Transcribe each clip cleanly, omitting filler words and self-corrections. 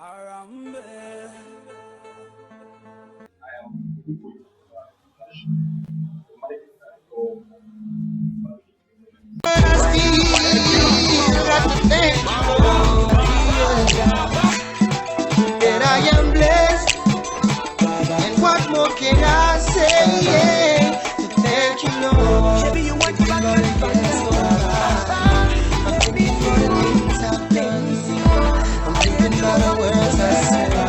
That I am blessed, and what more can I say? Yeah, to thank you, Lord. I'm thinking for the things I've been missing. I'm thinking about the words I said. I'm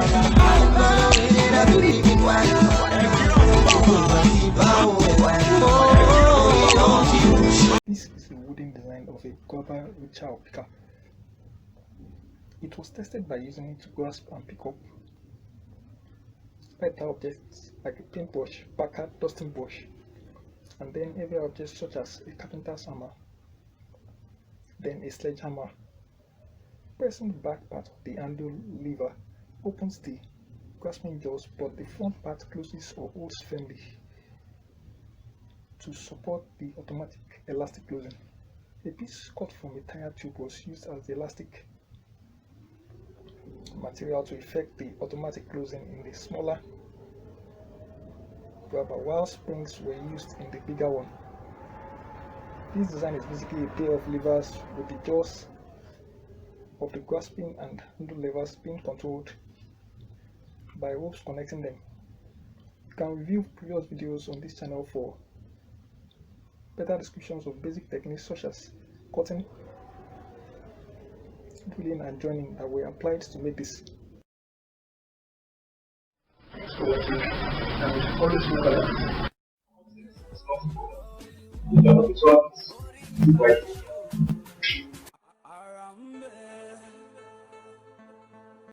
thinking about the way that I believe in why. This is a wooden design of a guava rickshaw picker. It was tested by using it to grasp and pick up lighter objects like a paintbrush, packer, dusting brush, and then heavy objects such as a carpenter's hammer, then a sledgehammer. Pressing the back part of the handle lever opens the grasping jaws, but the front part closes or holds firmly to support the automatic elastic closing. A piece cut from a tire tube was used as the elastic material to effect the automatic closing in the smaller grabber, while springs were used in the bigger one. This design is basically a pair of levers with the jaws of the grasping and handle levers being controlled by ropes connecting them. You can review previous videos on this channel for better descriptions of basic techniques such as cutting, drilling, and joining that were applied to make this. Thanks for watching, and we should always remember that it's not important. If you're not